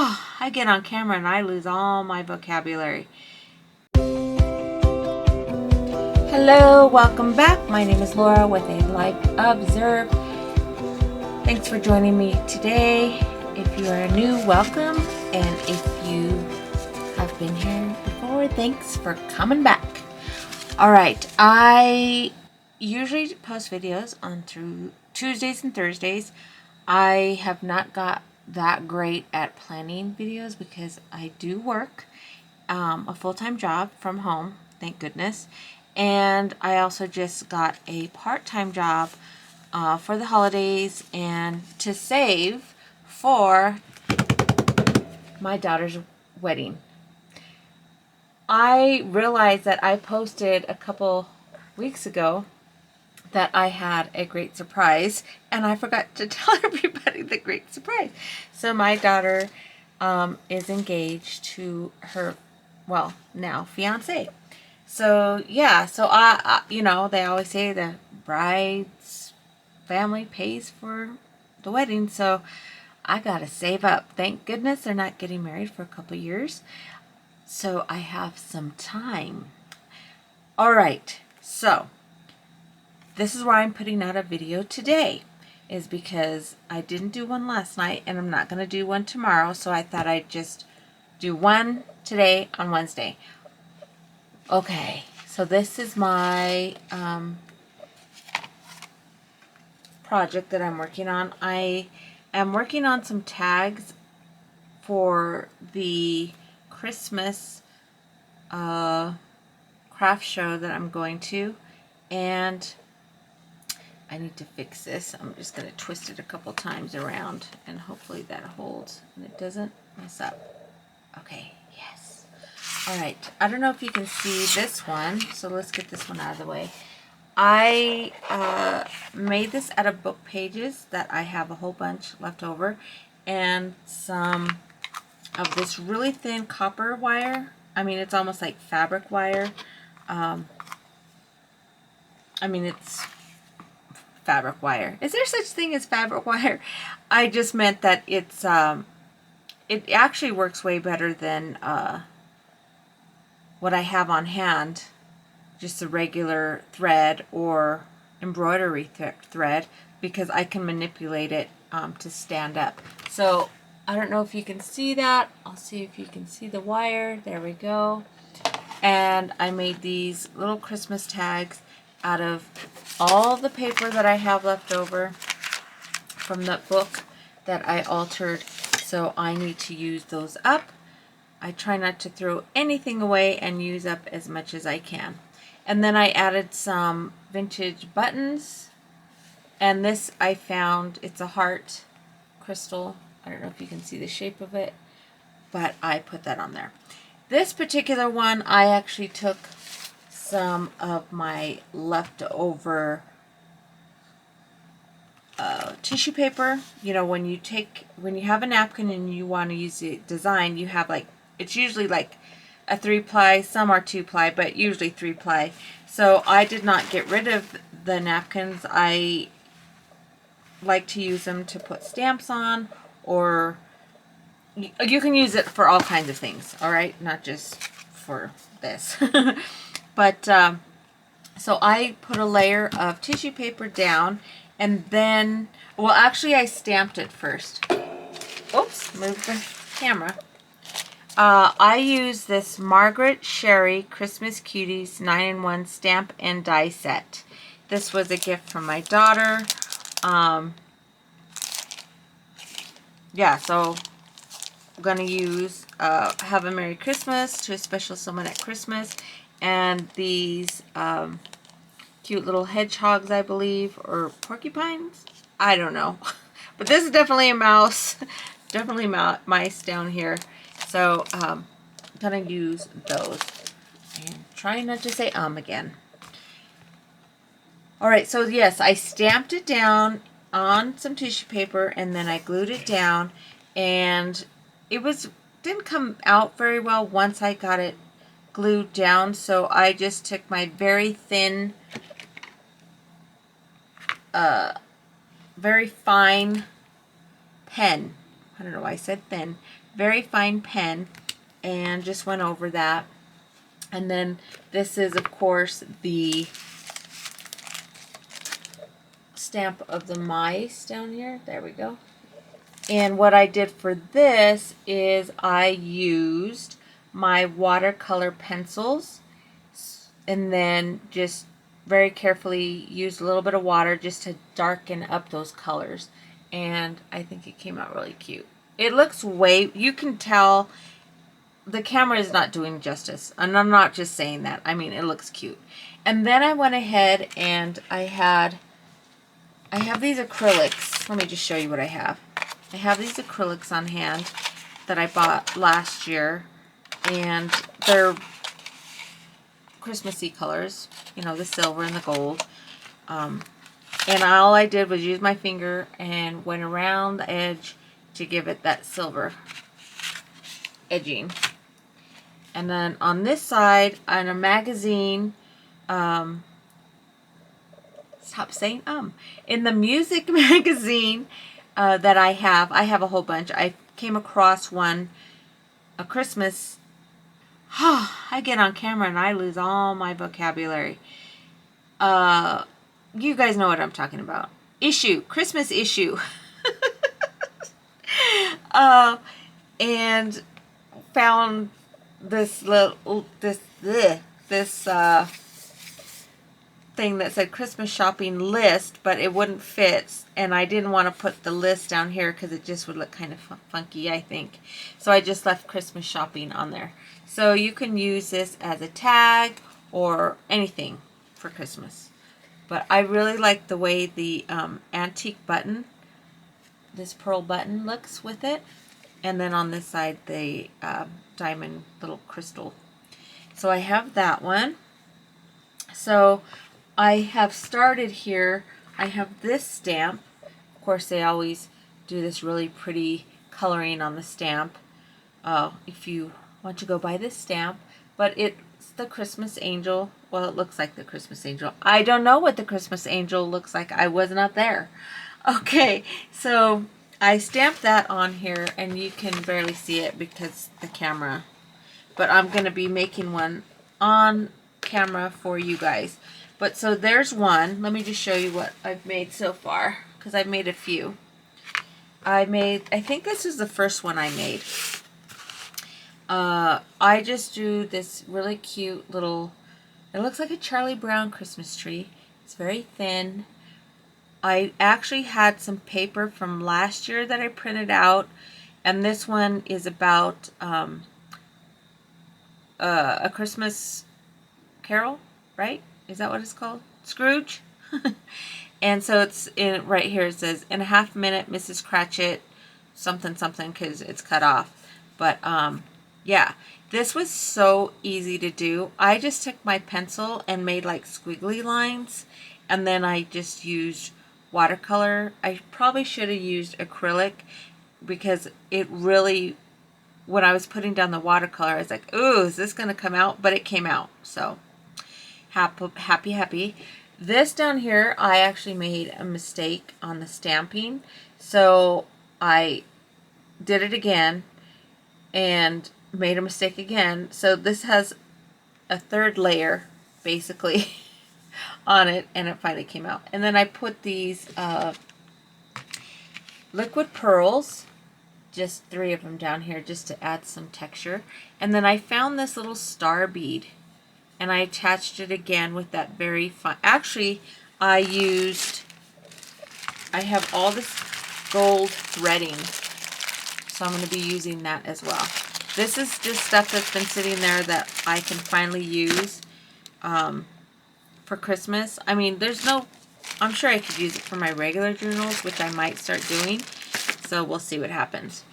Oh, I get on camera and I lose all my vocabulary. Hello, welcome back. My name is Laura with a Like Observe. Thanks for joining me today. If you are new, welcome. And if you have been here before, thanks for coming back. Alright, I usually post videos on through Tuesdays and Thursdays. I have not got that great at planning videos because I do work a full-time job from home, thank goodness. And I also just got a part-time job for the holidays and to save for my daughter's wedding. I realized that I posted a couple weeks ago that I had a great surprise, and I forgot to tell everybody the great surprise. So my daughter is engaged to her, well, now fiance. So yeah, so I you know, they always say the bride's family pays for the wedding, so I gotta save up. Thank goodness they're not getting married for a couple years, so I have some time. All right, so this is why I'm putting out a video today, is because I didn't do one last night and I'm not going to do one tomorrow, so I thought I'd just do one today on Wednesday. Okay, so this is my project that I'm working on. I am working on some tags for the Christmas craft show that I'm going to, and I need to fix this. I'm just going to twist it a couple times around and hopefully that holds and it doesn't mess up. Okay, yes. Alright, I don't know if you can see this one, so let's get this one out of the way. I made this out of book pages that I have a whole bunch left over, and some of this really thin copper wire. I mean, it's almost like fabric wire. I mean, it's fabric wire. Is there such thing as fabric wire? I just meant that it's it actually works way better than what I have on hand, just the regular thread or embroidery thread, because I can manipulate it to stand up. So I don't know if you can see that. I'll see if you can see the wire. There we go. And I made these little Christmas tags out of all the paper that I have left over from that book that I altered, so I need to use those up. I try not to throw anything away and use up as much as I can. And then I added some vintage buttons, and this I found, it's a heart crystal. I don't know if you can see the shape of it, but I put that on there. This particular one, I actually took some of my leftover tissue paper. You know, when you have a napkin and you want to use the design, you have like, it's usually like a 3-ply, some are 2-ply, but usually 3-ply. So I did not get rid of the napkins. I like to use them to put stamps on, or you can use it for all kinds of things, all right? Not just for this. But so I put a layer of tissue paper down, and then, well, actually I stamped it first. Oops, move the camera. I use this Margaret Sherry Christmas Cuties 9-in-1 stamp and die set. This was a gift from my daughter. Yeah, so I'm going to use Have a Merry Christmas to a special someone at Christmas, and these cute little hedgehogs, I believe, or porcupines? I don't know. But this is definitely a mouse. Definitely mice down here. So I'm going to use those. And trying not to say again. Alright, so yes, I stamped it down on some tissue paper, and then I glued it down, and it didn't come out very well once I got it glued down, so I just took my very thin, very fine pen. I don't know why I said thin, very fine pen, and just went over that. And then this is, of course, the stamp of the mice down here. There we go. And what I did for this is I used my watercolor pencils and then just very carefully used a little bit of water just to darken up those colors. And I think it came out really cute. It looks you can tell the camera is not doing justice. And I'm not just saying that. I mean, it looks cute. And then I went ahead and I have these acrylics. Let me just show you what I have. I have these acrylics on hand that I bought last year, and they're Christmassy colors, you know, the silver and the gold. And all I did was use my finger and went around the edge to give it that silver edging. And then on this side, on a magazine, stop saying in the music magazine that I have a whole bunch. I came across one, a Christmas, I get on camera and I lose all my vocabulary. You guys know what I'm talking about. Christmas issue. And found this little, this thing that said Christmas shopping list, but it wouldn't fit, and I didn't want to put the list down here because it just would look kind of funky, I think. So I just left Christmas shopping on there. So you can use this as a tag or anything for Christmas. But I really like the way the antique button, this pearl button, looks with it. And then on this side, the diamond little crystal. So I have that one. So I have started here. I have this stamp. Of course, they always do this really pretty coloring on the stamp. If you want to go buy this stamp. But it's the Christmas angel. Well, it looks like the Christmas angel. I don't know what the Christmas angel looks like. I was not there. Okay, so I stamped that on here, and you can barely see it because the camera. But I'm going to be making one on camera for you guys. But so there's one. Let me just show you what I've made so far, because I've made a few. I think this is the first one I made. I just drew this really cute little, it looks like a Charlie Brown Christmas tree. It's very thin. I actually had some paper from last year that I printed out, and this one is about a Christmas Carol, right? Is that what it's called? Scrooge? And so it's in right here. It says, in a half minute, Mrs. Cratchit, something, something, because it's cut off. But, yeah, this was so easy to do. I just took my pencil and made like squiggly lines, and then I just used watercolor. I probably should have used acrylic, because it really, when I was putting down the watercolor, I was like, ooh, is this going to come out? But it came out. So happy. This down here, I actually made a mistake on the stamping. So I did it again and made a mistake again. So this has a third layer, basically, on it, and it finally came out. And then I put these liquid pearls, just 3 of them down here, just to add some texture. And then I found this little star bead, and I attached it again with that very fine, actually I have all this gold threading, so I'm going to be using that as well. This is just stuff that's been sitting there that I can finally use for Christmas. I mean, I'm sure I could use it for my regular journals, which I might start doing. So we'll see what happens.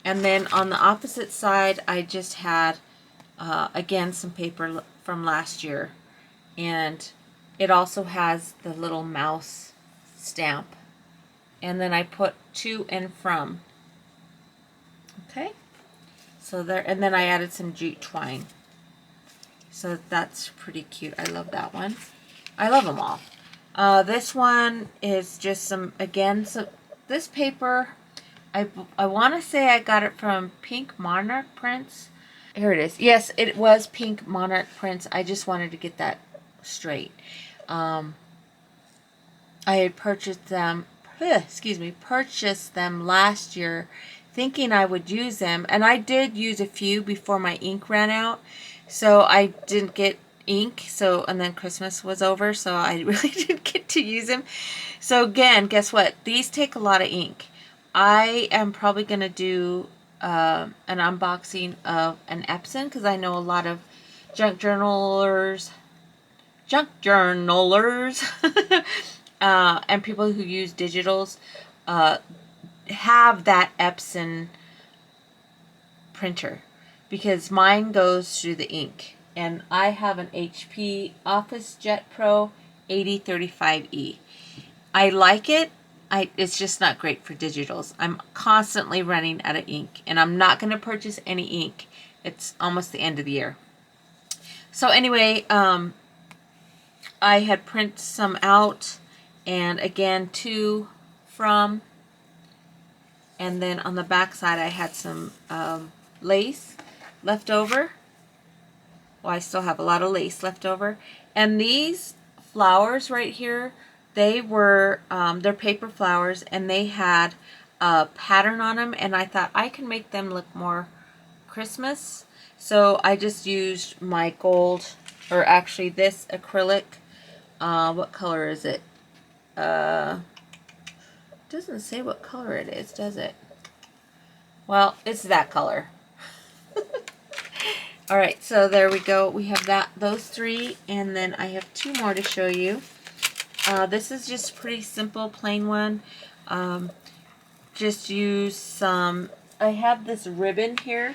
And then on the opposite side, I just had, again, some paper from last year. And it also has the little mouse stamp. And then I put to and from. Okay. So there, and then I added some jute twine. So that's pretty cute. I love that one. I love them all. This one is just some, again, so this paper, I want to say I got it from Pink Monarch Prints. Here it is. Yes, it was Pink Monarch Prints. I just wanted to get that straight. I had purchased them, purchased them last year thinking I would use them. And I did use a few before my ink ran out. So I didn't get ink. And then Christmas was over. So I really didn't get to use them. So again, guess what? These take a lot of ink. I am probably going to do an unboxing of an Epson because I know a lot of junk journalers, and people who use digitals have that Epson printer because mine goes through the ink. And I have an HP Office Jet Pro 8035E. I like it. It's just not great for digitals. I'm constantly running out of ink, and I'm not going to purchase any ink. It's almost the end of the year. So anyway, I had printed some out, and again, 2 from, and then on the back side I had some lace left over. Well, I still have a lot of lace left over. And these flowers right here, they were, they're paper flowers, and they had a pattern on them, and I thought I can make them look more Christmas. So I just used my gold, or actually this acrylic, what color is it? Doesn't say what color it is, does it? Well, it's that color. Alright, so there we go. We have those 3, and then I have 2 more to show you. This is just a pretty simple, plain one. Just use some, I have this ribbon here,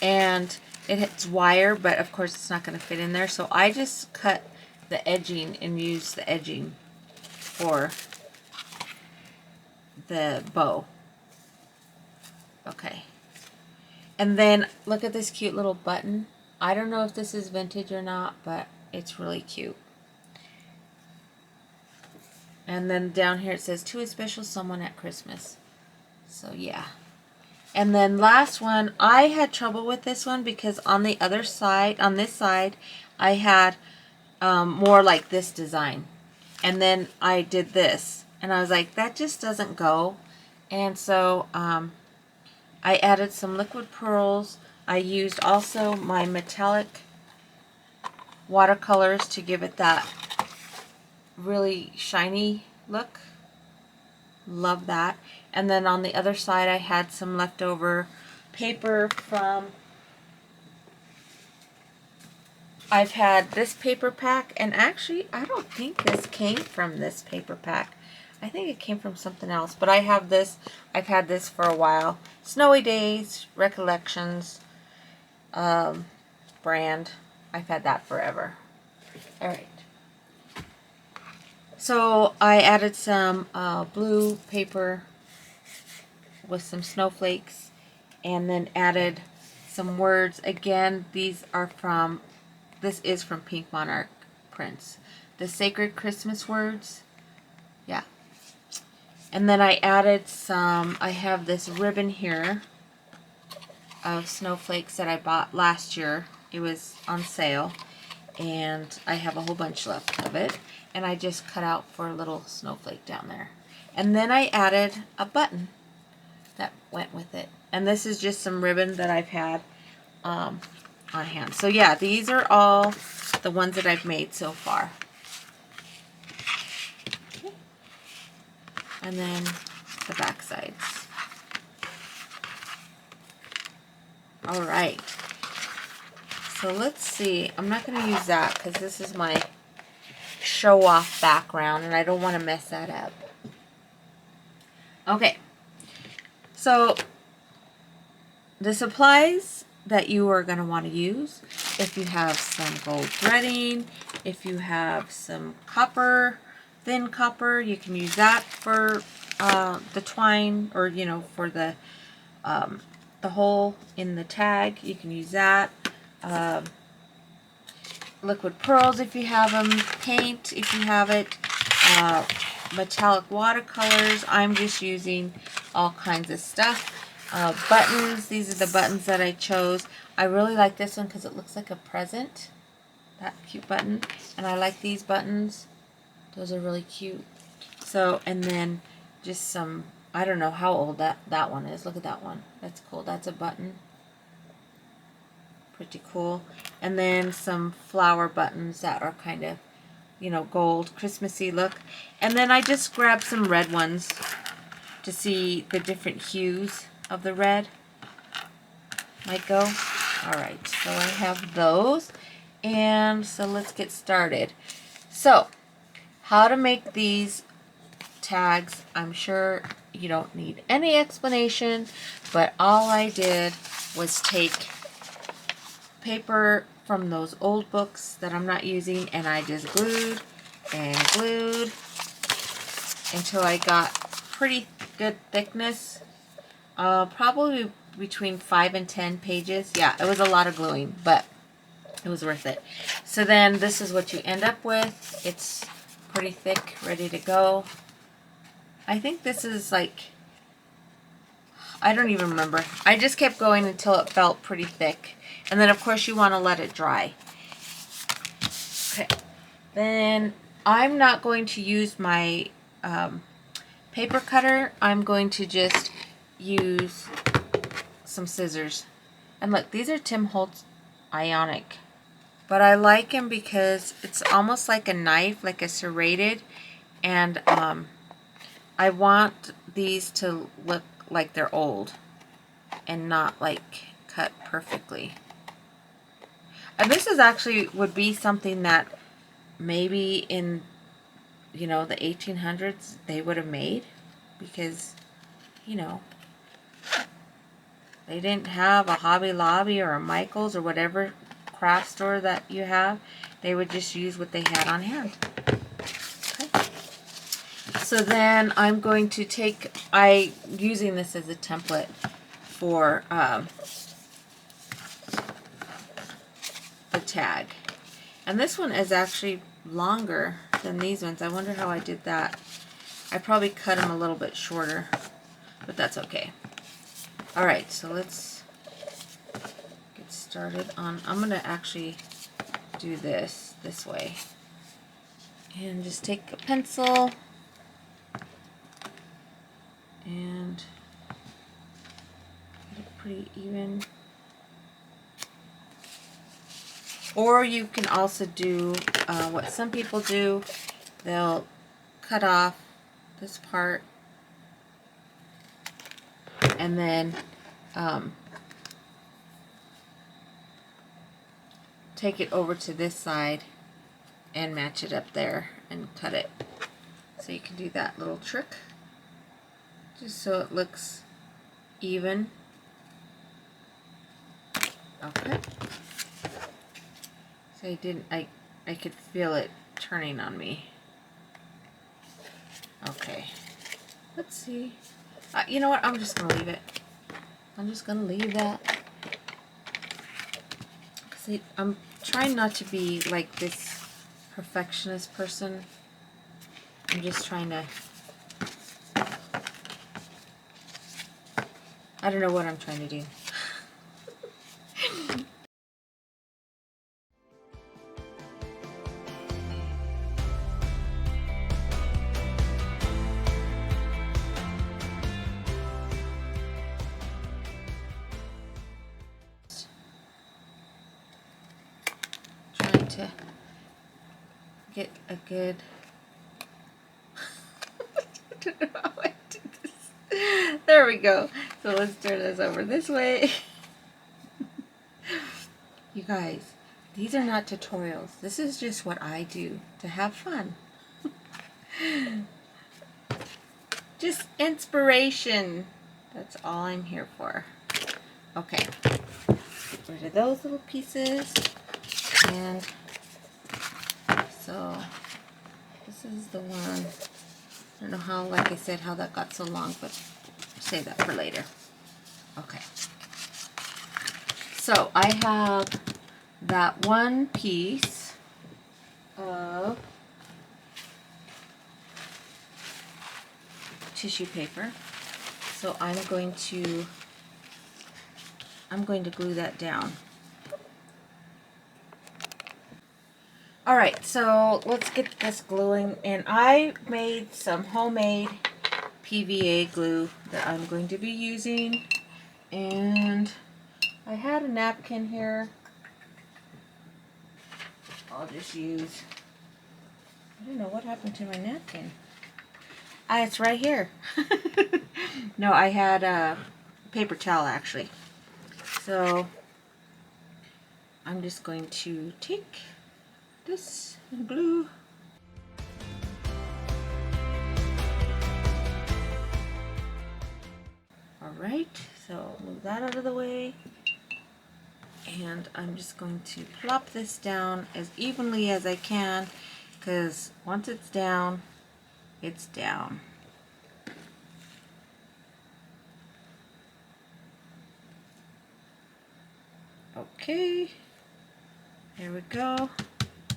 and it's wire, but of course it's not going to fit in there. So I just cut the edging and use the edging for the bow. Okay. And then look at this cute little button. I don't know if this is vintage or not, but it's really cute. And then down here it says, to a special someone at Christmas. So yeah. And then last one, I had trouble with this one because on the other side, on this side, I had more like this design. And then I did this. And I was like, that just doesn't go. And so I added some liquid pearls. I used also my metallic watercolors to give it that really shiny look. Love that. And then on the other side I had some leftover paper from, I've had this paper pack, and actually I don't think this came from this paper pack. I think it came from something else, but I have this. I've had this for a while. Snowy Days Recollections brand. I've had that forever. Alright. So I added some blue paper with some snowflakes, and then added some words. Again, these are from, this is from Pink Monarch Prints. The Sacred Christmas Words. Yeah. And then I added some, I have this ribbon here of snowflakes that I bought last year. It was on sale, and I have a whole bunch left of it. And I just cut out for a little snowflake down there. And then I added a button that went with it. And this is just some ribbon that I've had on hand. So yeah, these are all the ones that I've made so far. Okay. And then the back sides. Alright. So let's see. I'm not going to use that because this is my show off background and I don't want to mess that up. Okay. So the supplies that you are going to want to use, if you have some gold threading, if you have some copper, thin copper, you can use that for the twine, or you know, for the hole in the tag. You can use that. Liquid pearls if you have them, paint if you have it, metallic watercolors. I'm just using all kinds of stuff. Buttons, these are the buttons that I chose. I really like this one because it looks like a present. That cute button. And I like these buttons. Those are really cute. So, and then just some, I don't know how old that one is. Look at that one. That's cool. That's a button. Pretty cool. And then some flower buttons that are kind of, you know, gold, Christmassy look. And then I just grabbed some red ones to see the different hues of the red might go. Alright, so I have those. And so let's get started. So, how to make these tags, I'm sure you don't need any explanation, but all I did was take paper from those old books that I'm not using, and I just glued and glued until I got pretty good thickness. Probably between 5 and 10 pages. Yeah, it was a lot of gluing, but it was worth it. So then this is what you end up with. It's pretty thick, ready to go. I think this is like, I don't even remember. I just kept going until it felt pretty thick. And then of course you want to let it dry. Okay. Then I'm not going to use my paper cutter. I'm going to just use some scissors. And look, these are Tim Holtz Ionic. But I like them because it's almost like a knife, like a serrated. And I want these to look like they're old and not like cut perfectly. And this is actually would be something that maybe in, you know, the 1800s they would have made, because, you know, they didn't have a Hobby Lobby or a Michael's or whatever craft store that you have. They would just use what they had on hand. Okay. So then I'm going to take, using this as a template for the tag. And this one is actually longer than these ones. I wonder how I did that. I probably cut them a little bit shorter, but that's okay. Alright, so let's get started on, I'm going to actually do this way. And just take a pencil and get it pretty even. Or you can also do what some people do. They'll cut off this part and then take it over to this side and match it up there and cut it. So you can do that little trick just so it looks even. Okay. So I could feel it turning on me. Okay. Let's see. You know what? I'm just going to leave it. I'm just going to leave that. Because I'm trying not to be like this perfectionist person. I'm just trying to... I don't know what I'm trying to do. Trying to get a good... I don't know how I did this. There we go. So let's turn this over this way. You guys, these are not tutorials. This is just what I do to have fun. Just inspiration. That's all I'm here for. Okay. Get rid of those little pieces. And so this is the one. I don't know how, like I said, how that got so long, but save that for later. Okay. So I have that one piece of tissue paper. So I'm going to glue that down. Alright, so let's get this gluing, and I made some homemade PVA glue that I'm going to be using, and I had a napkin here. I'll just use, I don't know what happened to my napkin. Ah, it's right here. No, I had a paper towel actually. So I'm just going to take this and glue. Alright, so move that out of the way. And I'm just going to plop this down as evenly as I can, because once it's down, it's down. Okay, there we go.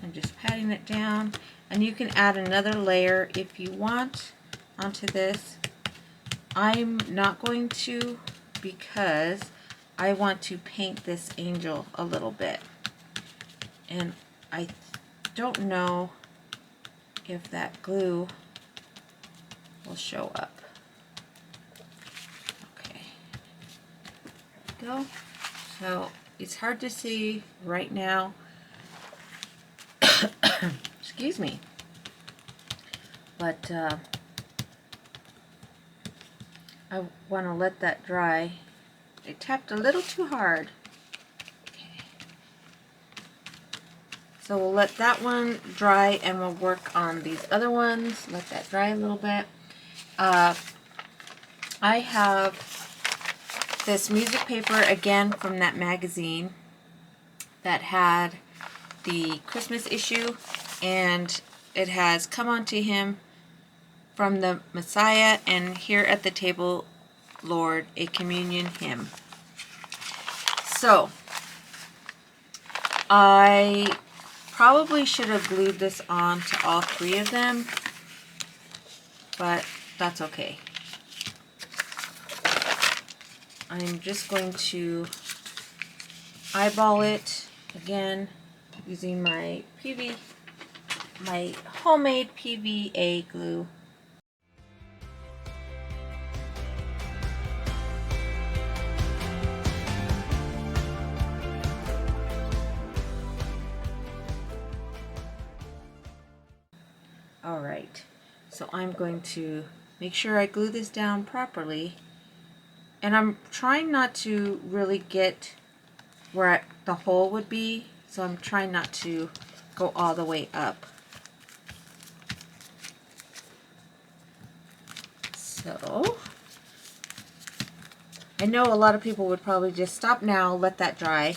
I'm just patting it down, and you can add another layer if you want onto this. I'm not going to, because I want to paint this angel a little bit, and I don't know if that glue will show up. Okay, there we go. So it's hard to see right now. Excuse me. But I want to let that dry. I tapped a little too hard. Okay. So we'll let that one dry, and we'll work on these other ones. Let that dry a little bit. I have this music paper again from that magazine that had the Christmas issue, and it has "Come Unto Him" from the Messiah, and "Here at the Table, Lord," a communion hymn. So I probably should have glued this on to all three of them, but that's okay. I'm just going to eyeball it again using my homemade PVA glue. Alright, so I'm going to make sure I glue this down properly, and I'm trying not to really get where the hole would be, so I'm trying not to go all the way up. So I know a lot of people would probably just stop now, let that dry.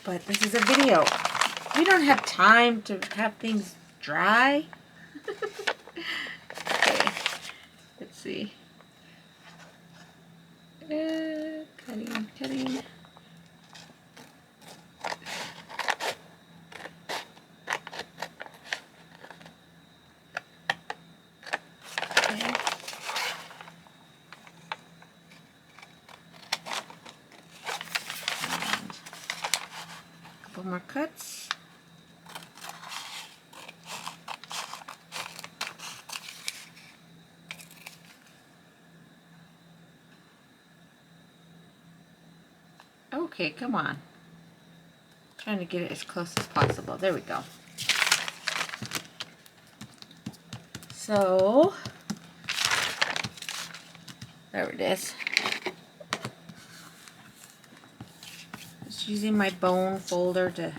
But this is a video. We don't have time to have things dry. Okay, let's see. Cutting. Okay. And a couple more cuts. Okay, come on. Trying to get it as close as possible. There we go. So, there it is. Just using my bone folder to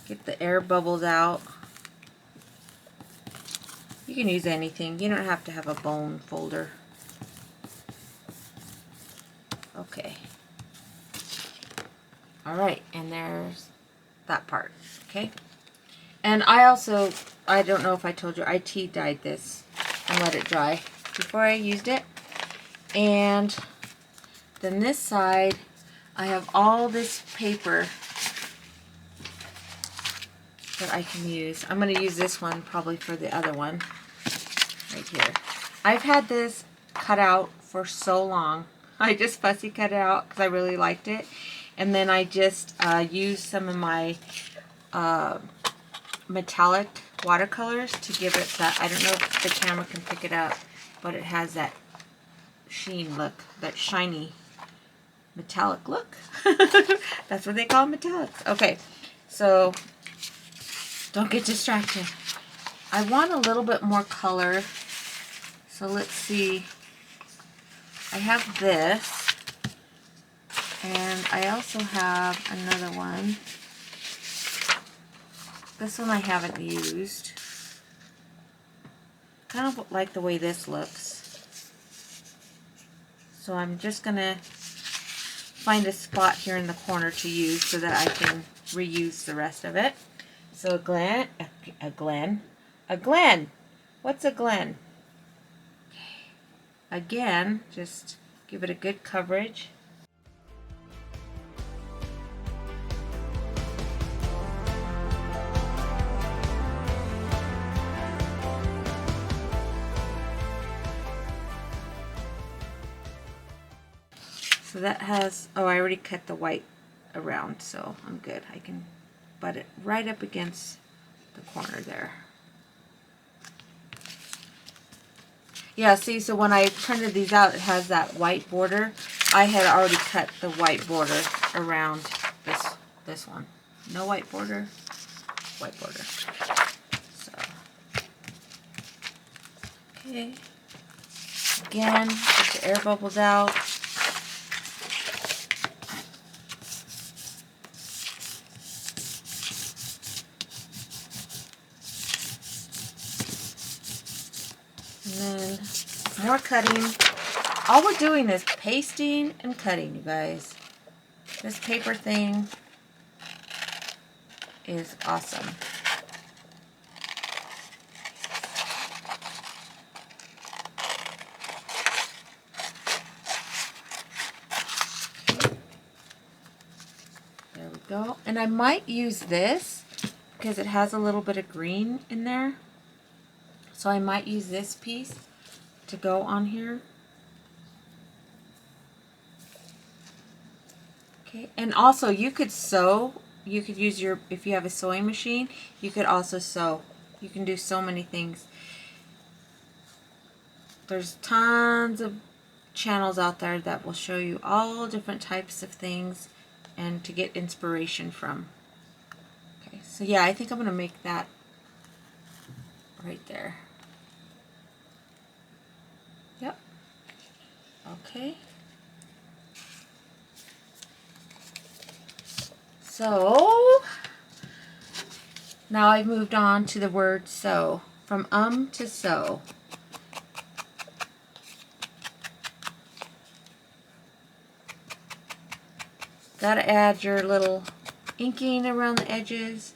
get the air bubbles out. You can use anything. You don't have to have a bone folder. Okay. Alright, and there's that part. Okay. And I don't know if I told you, I tea dyed this and let it dry before I used it. And then this side, I have all this paper that I can use. I'm going to use this one probably for the other one right here. I've had this cut out for so long. I just fussy cut it out because I really liked it. And then I just used some of my metallic watercolors to give it that, I don't know if the camera can pick it up, but it has that sheen look, that shiny metallic look. That's what they call metallics. Okay, so don't get distracted. I want a little bit more color, so let's see. I have this, and I also have another one. This one I haven't used. Kind of like the way this looks. So I'm just gonna find a spot here in the corner to use so that I can reuse the rest of it. So a Glen. What's a Glen? Again, just give it a good coverage. So that has, oh, I already cut the white around, so I'm good. I can butt it right up against the corner there. Yeah, see, so when I printed these out, it has that white border. I had already cut the white border around this one. No white border, white border. So, okay. Again, get the air bubbles out. And then more cutting. All we're doing is pasting and cutting, you guys. This paper thing is awesome. There we go. And I might use this because it has a little bit of green in there. So I might use this piece to go on here. Okay, and also you could sew. You could use your, if you have a sewing machine, you could also sew. You can do so many things. There's tons of channels out there that will show you all different types of things and to get inspiration from. Okay, so yeah, I think I'm going to make that right there. Yep. Okay. So now I've moved on to the word sew. From to sew. Gotta add your little inking around the edges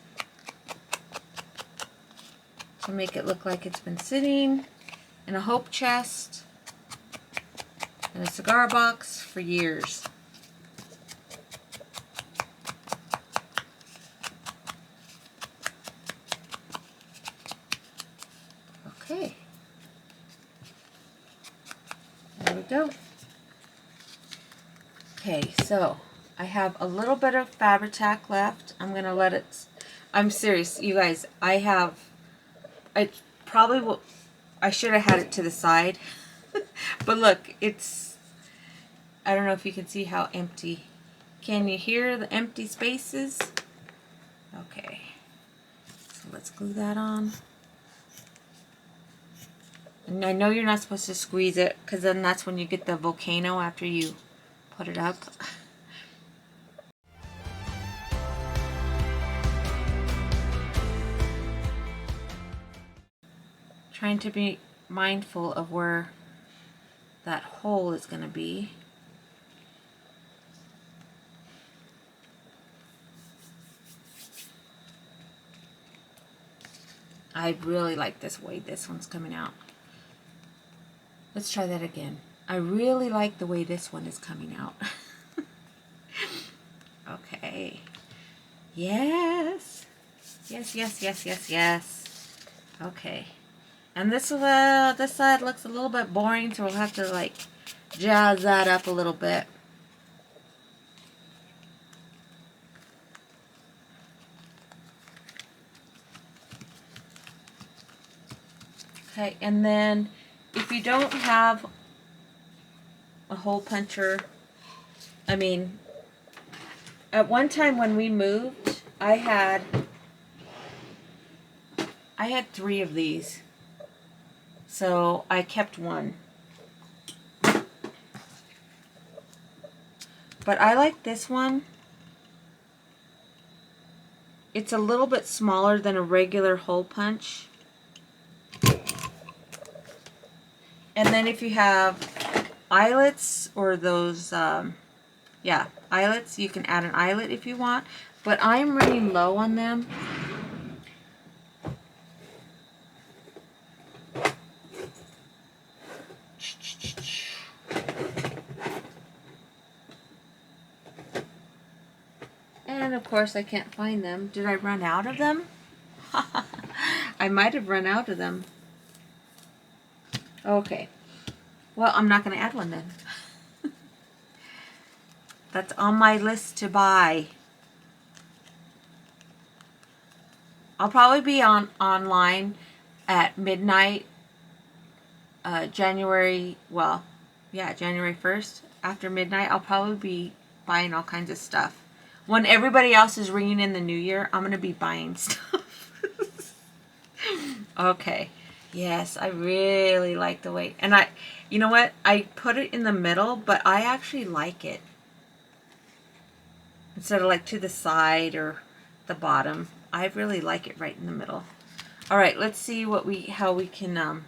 to make it look like it's been sitting in a hope chest in a cigar box for years. Okay. There we go. Okay, so I have a little bit of Fabri-Tac left. I'm going to let it, I'm serious, you guys, I probably will, I should have had it to the side. But look, it's, I don't know if you can see how empty. Can you hear the empty spaces? Okay, so let's glue that on. And I know you're not supposed to squeeze it, because then that's when you get the volcano after you put it up. Trying to be mindful of where that hole is going to be. I really like this way this one's coming out. Let's try that again. I really like the way this one is coming out. Okay. Yes. Yes, yes, yes, yes, yes. Okay. And this side looks a little bit boring, so we'll have to like jazz that up a little bit. Okay, and then if you don't have a hole puncher, I mean, at one time when we moved, I had 3 of these. So I kept one. But I like this one. It's a little bit smaller than a regular hole punch. And then if you have eyelets or those, yeah, eyelets, you can add an eyelet if you want. But I'm running low on them. And of course I can't find them. Did I run out of them? I might have run out of them. Okay. Well, I'm not going to add one then. That's on my list to buy. I'll probably be online at midnight, January 1st. After midnight, I'll probably be buying all kinds of stuff. When everybody else is ringing in the new year, I'm going to be buying stuff. Okay. Yes, I really like the way. And you know what? I put it in the middle, but I actually like it. Instead of like to the side or the bottom. I really like it right in the middle. All right, let's see how we can,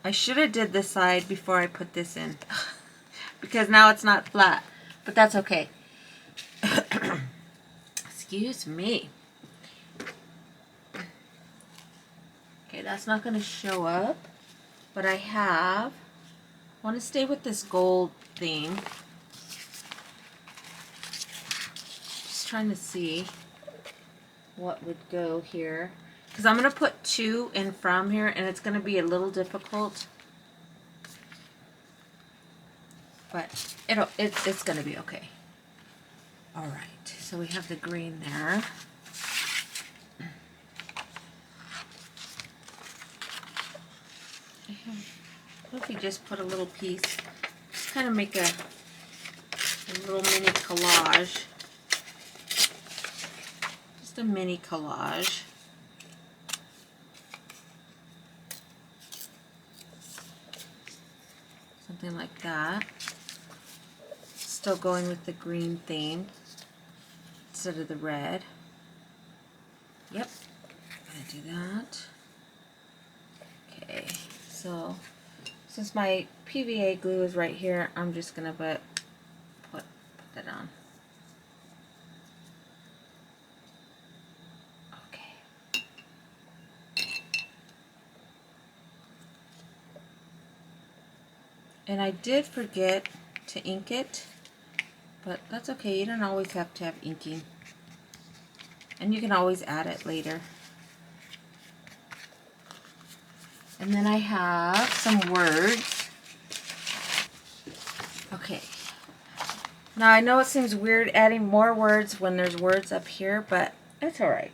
I should have did this side before I put this in. Because now it's not flat. But that's okay. Excuse me. Okay, that's not going to show up. But I want to stay with this gold theme. Just trying to see what would go here. Because I'm going to put 2 in from here, and it's going to be a little difficult. But it's going to be okay. All right, so we have the green there. What if we just put a little piece, just kind of make a little mini collage. Just a mini collage. Something like that. Still going with the green theme instead of the red. Yep, I'm gonna do that. Okay, so since my PVA glue is right here, I'm just gonna put that on. Okay. And I did forget to ink it. But that's okay, you don't always have to have inking. And you can always add it later. And then I have some words. Okay. Now I know it seems weird adding more words when there's words up here, but it's alright.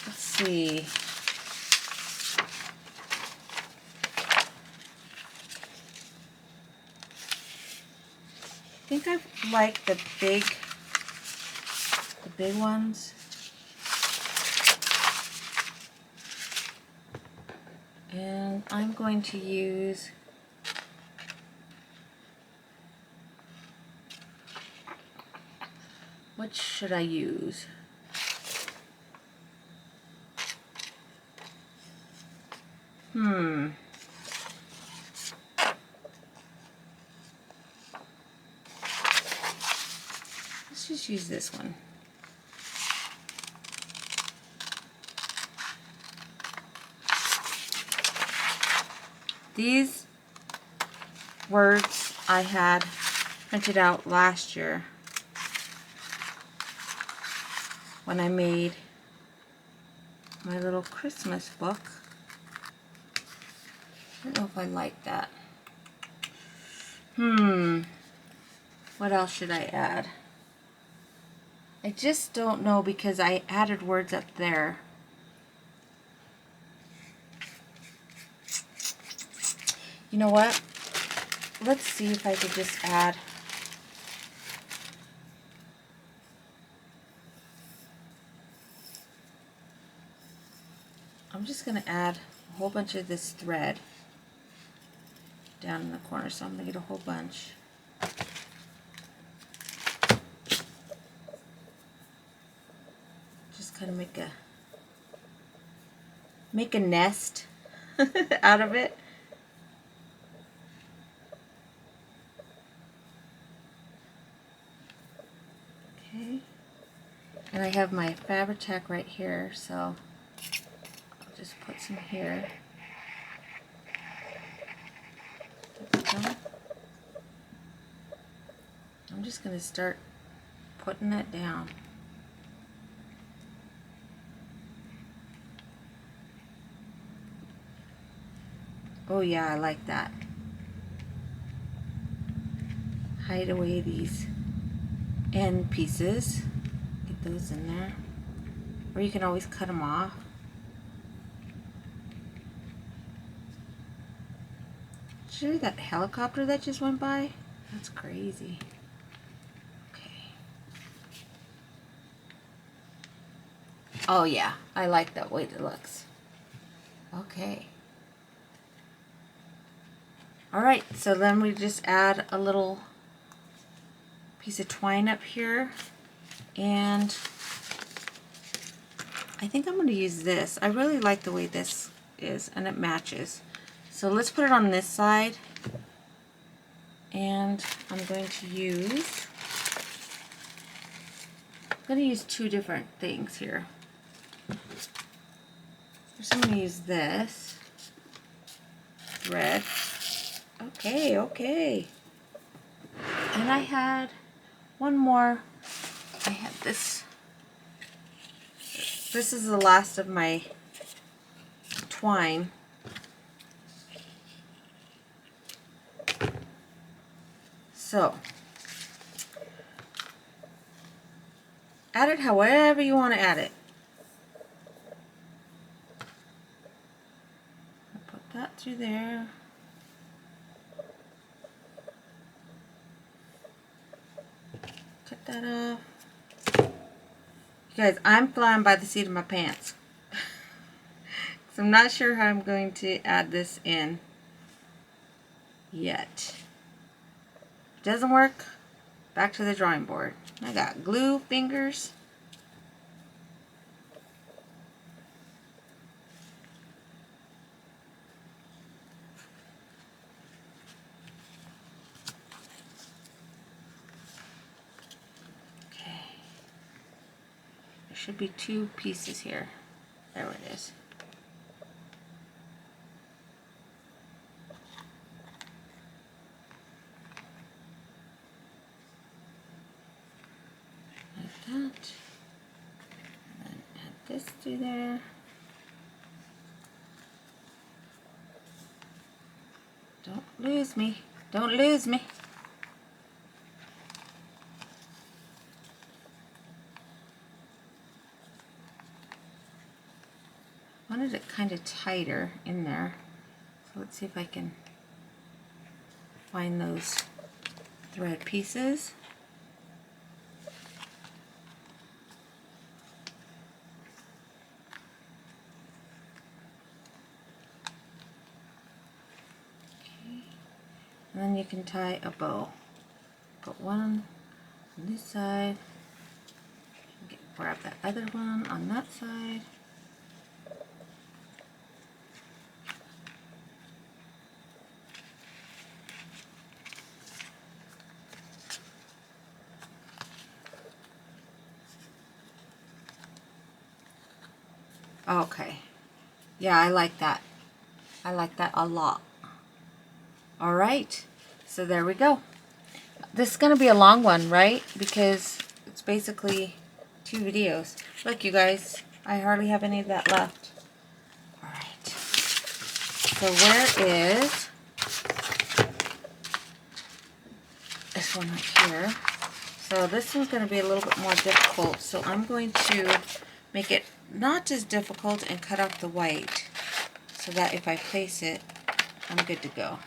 Let's see. I think I like the big ones. And I'm going to use which should I use? Let's just use this one. These words I had printed out last year when I made my little Christmas book. I don't know if I like that. What else should I add? I just don't know because I added words up there. You know what? Let's see if I could just add. I'm just going to add a whole bunch of this thread down in the corner, so I'm going to get a whole bunch. Just kind of make a nest out of it. Okay. And I have my Fabri-Tac right here, so I'll just put some here. I'm just going to start putting that down. Oh yeah, I like that. Hide away these end pieces. Get those in there. Or you can always cut them off. Sure, that helicopter that just went by? That's crazy. Okay. Oh yeah, I like that way it looks. Okay. Alright, so then we just add a little piece of twine up here, and I think I'm going to use this. I really like the way this is, and it matches. So let's put it on this side, and I'm going to use two different things here. First I'm going to use this thread. Okay. And I had one more. I had this. This is the last of my twine. So, add it however you want to add it. I'll put that through there. Cut that off. You guys, I'm flying by the seat of my pants. So I'm not sure how I'm going to add this in yet. If it doesn't work, back to the drawing board. I got glue fingers. Should be two pieces here. There it is. Like that. And then add this through there. Don't lose me. Don't lose me. Wanted it kind of tighter in there, so let's see if I can find those thread pieces. Okay. And then you can tie a bow. Put one on this side, grab that other one on that side. Okay. Yeah, I like that. I like that a lot. Alright. So there we go. This is going to be a long one, right? Because it's basically 2 videos. Look, you guys. I hardly have any of that left. All right. So where is this one up here? So this one's going to be a little bit more difficult. So I'm going to make it not as difficult and cut off the white so that if I place it, I'm good to go.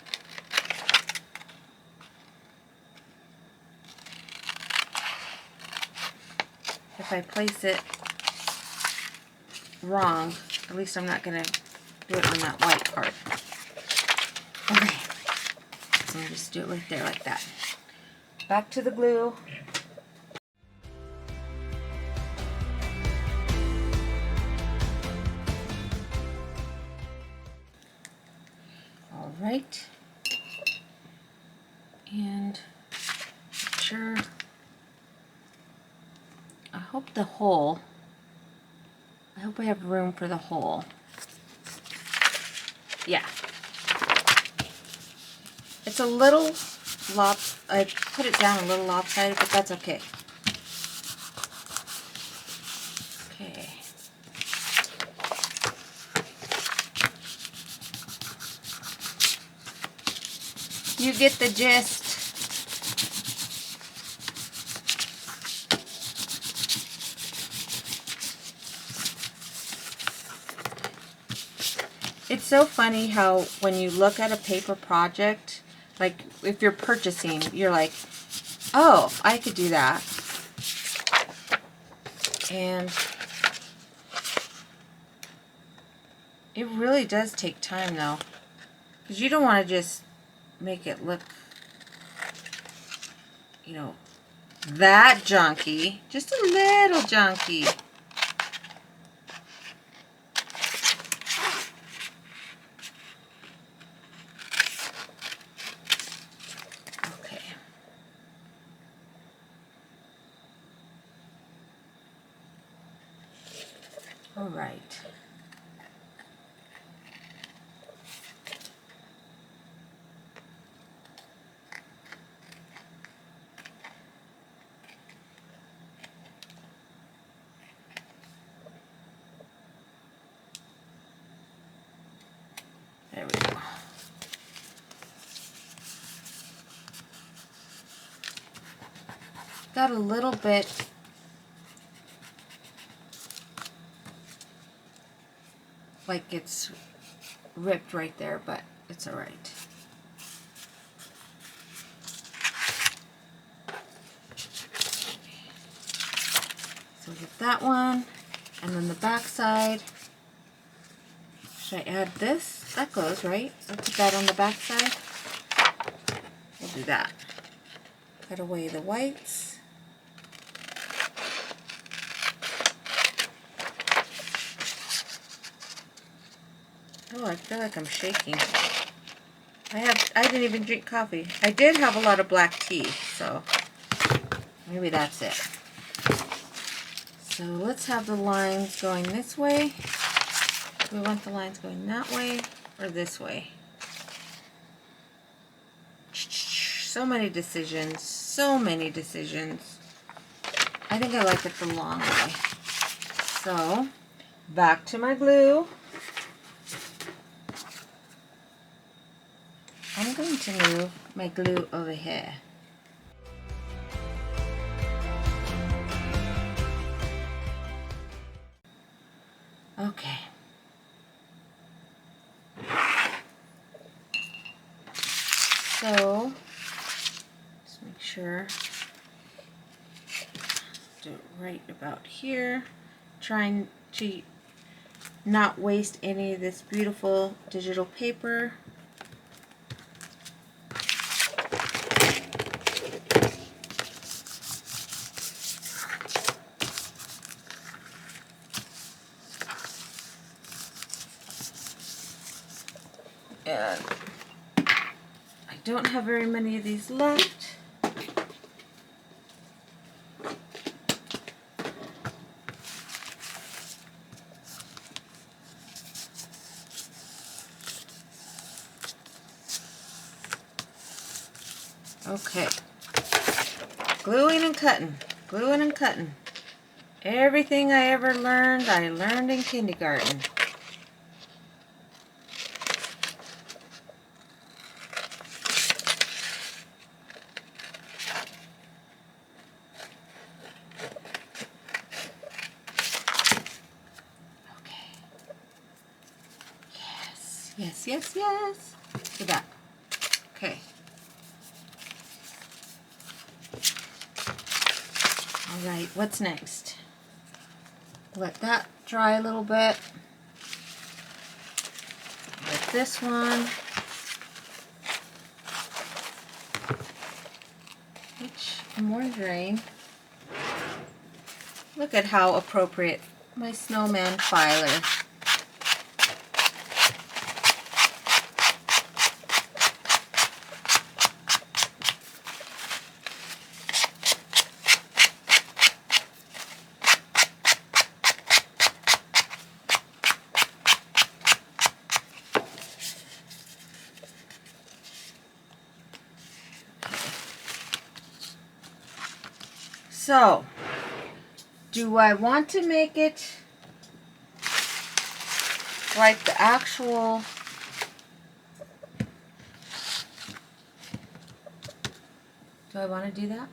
If I place it wrong, at least I'm not going to do it on that white part. Okay, so I'll just do it right there like that. Back to the glue. All right, and sure. I hope the hole. I hope I have room for the hole. Yeah. It's a little I put it down a little lopsided, but that's okay. Okay. You get the gist. It's so funny how when you look at a paper project, like if you're purchasing, you're like, oh, I could do that. And it really does take time though, because you don't want to just make it look, you know, that junky, just a little junky. Okay. All right. There we go. Got a little bit like it's ripped right there, but it's all right. So get that one, and then the back side. Should I add this? That goes, right? I'll put that on the back side. We'll do that. Cut away the whites. Oh, I feel like I'm shaking. I didn't even drink coffee. I did have a lot of black tea, so maybe that's it. So let's have the lines going this way. Do we want the lines going that way or this way? So many decisions. So many decisions. I think I like it the long way. So, back to my glue. I'm going to move my glue over here. Okay. So, just make sure, do it right about here. Trying to not waste any of this beautiful digital paper. And I don't have very many of these left. Okay. Gluing and cutting. Gluing and cutting. Everything I ever learned, I learned in kindergarten. Okay. Yes, yes, yes, yes. Look at that. Okay. All right, what's next? Let that dry a little bit. Let this one, which I'm wondering, look at how appropriate my snowman filer. So, do I want to make it like the actual do I want to do that?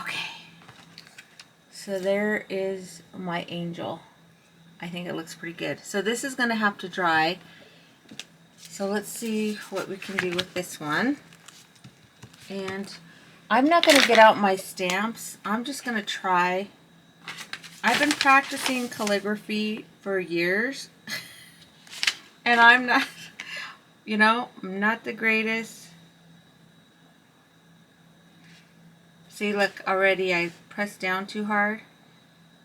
Okay. So there is my angel. I think it looks pretty good. So this is going to have to dry. So let's see what we can do with this one. And I'm not going to get out my stamps. I'm just going to try. I've been practicing calligraphy for years. And I'm not, you know, I'm not the greatest. See, look, already I pressed down too hard.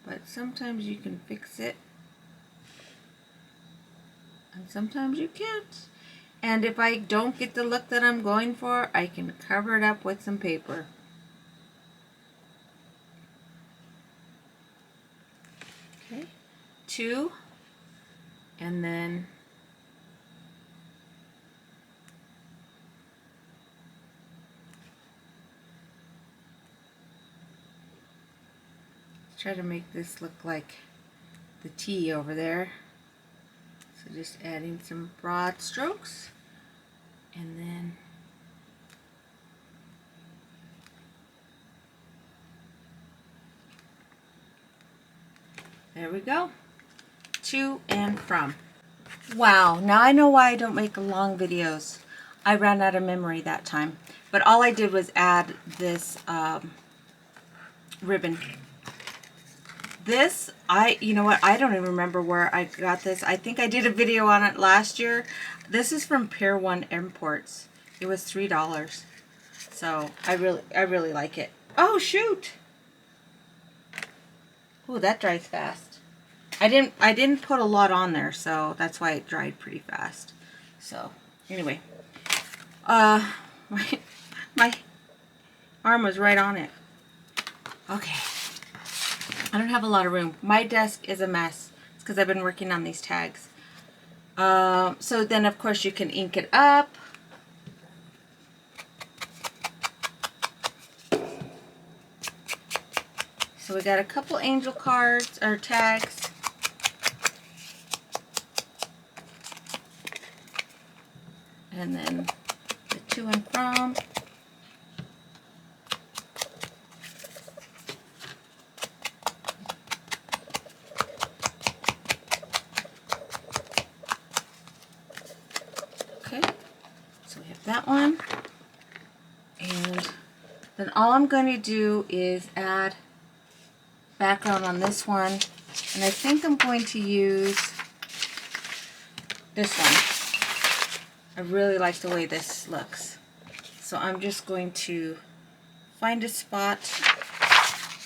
But sometimes you can fix it. And sometimes you can't. And if I don't get the look that I'm going for, I can cover it up with some paper. Okay, 2, and then let's try to make this look like the T over there. So just adding some broad strokes, and then there we go. To and from. Wow, now I know why I don't make long videos. I ran out of memory that time. But all I did was add this ribbon. This, you know what, I don't even remember where I got this. I think I did a video on it last year. This is from Pier 1 Imports. It was $3. So I really like it. Oh shoot! Oh, that dries fast. I didn't put a lot on there, so that's why it dried pretty fast. So anyway, my arm was right on it. Okay. I don't have a lot of room. My desk is a mess. It's because I've been working on these tags. So then, of course, you can ink it up. So we got a couple angel cards or tags. And then the to and from. Okay, so we have that one. And then all I'm going to do is add background on this one. And I think I'm going to use this one. I really like the way this looks. So I'm just going to find a spot.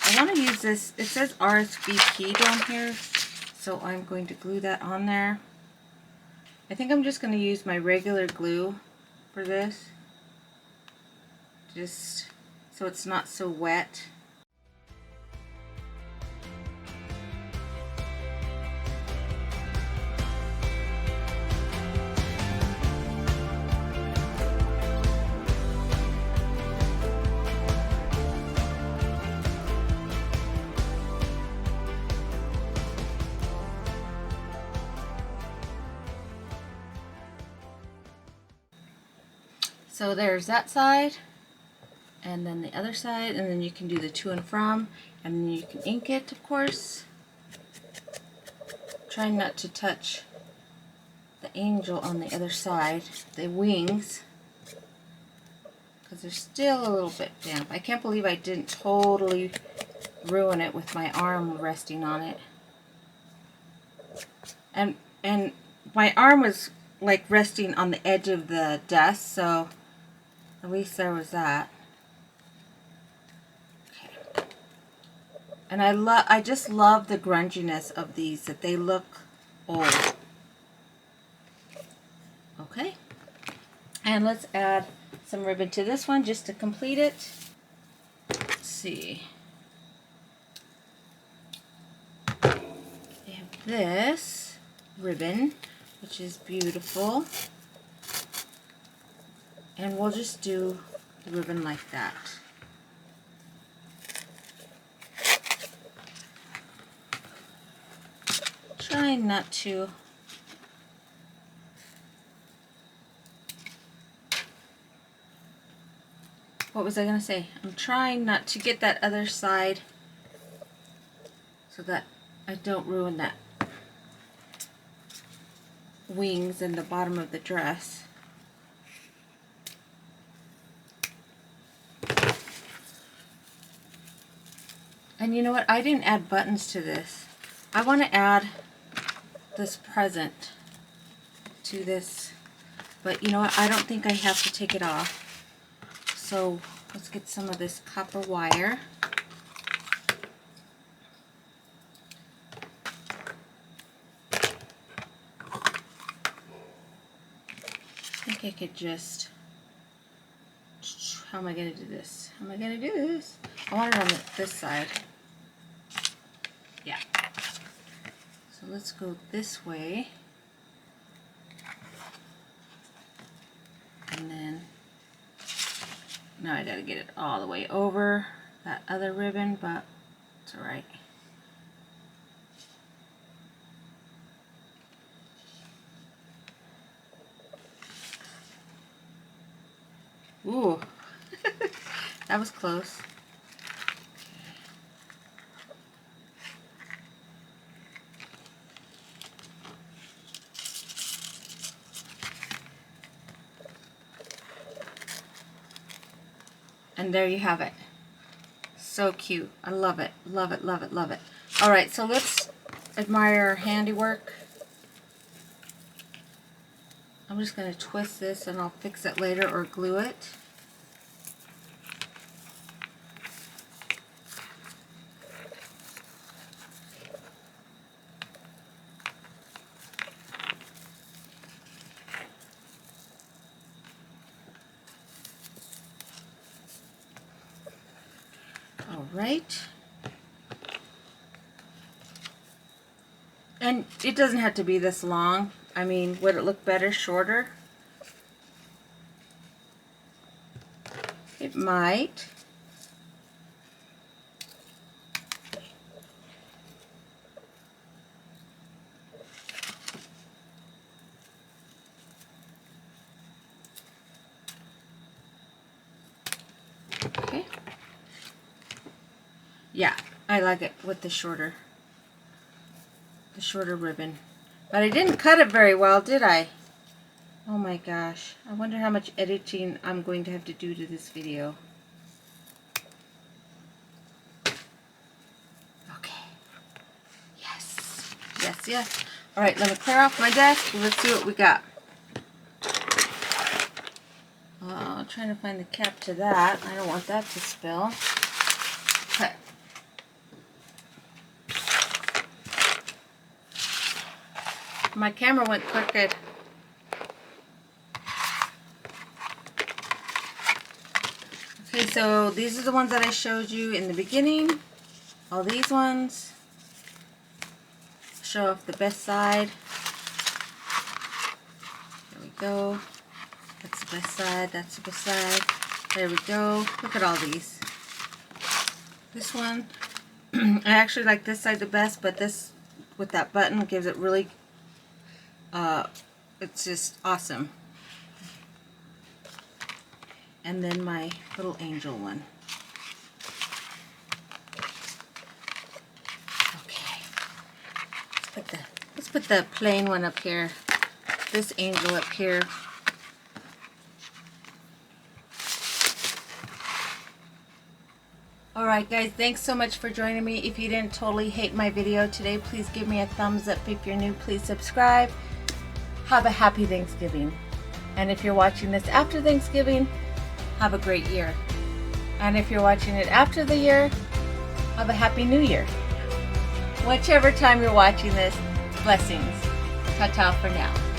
I want to use this. It says RSVP down here. So I'm going to glue that on there. I think I'm just going to use my regular glue for this. Just so it's not so wet. So there's that side, and then the other side, and then you can do the to and from, and then you can ink it, of course. Try not to touch the angel on the other side, the wings, because they're still a little bit damp. I can't believe I didn't totally ruin it with my arm resting on it. And my arm was like resting on the edge of the desk, so at least there was that. Okay. And I just love the grunginess of these, that they look old. Okay. And let's add some ribbon to this one just to complete it. Let's see. We have this ribbon, which is beautiful. And we'll just do the ribbon like that. Try not to what was I going to say? I'm trying not to get that other side so that I don't ruin that wings in the bottom of the dress. And you know what? I didn't add buttons to this. I want to add this present to this, but you know what? I don't think I have to take it off. So let's get some of this copper wire. I think I could just, how am I going to do this? How am I going to do this? I want it on this side. Yeah. So let's go this way. And then, now I gotta get it all the way over that other ribbon, but it's alright. Ooh, that was close. And there you have it. So cute. I love it. Love it, love it, love it. Alright, so let's admire our handiwork. I'm just going to twist this and I'll fix it later or glue it. right. And it doesn't have to be this long. I mean, would it look better shorter? It might. Okay. Yeah, I like it with the shorter ribbon. But I didn't cut it very well, did I? Oh my gosh. I wonder how much editing I'm going to have to do to this video. Okay. Yes. Yes, yes. Alright, let me clear off my desk. Let's see what we got. I'm trying to find the cap to that. I don't want that to spill. Okay. My camera went crooked. Okay, so these are the ones that I showed you in the beginning. All these ones. Show off the best side. There we go. That's the best side. That's the best side. There we go. Look at all these. This one, I actually like this side the best, but this with that button gives it really, it's just awesome. And then my little angel one. Okay. Let's put the plain one up here. This angel up here. Alright guys, thanks so much for joining me. If you didn't totally hate my video today, please give me a thumbs up. If you're new, please subscribe. Have a happy Thanksgiving. And if you're watching this after Thanksgiving, have a great year. And if you're watching it after the year, have a happy new year. Whichever time you're watching this, blessings. Ta-ta for now.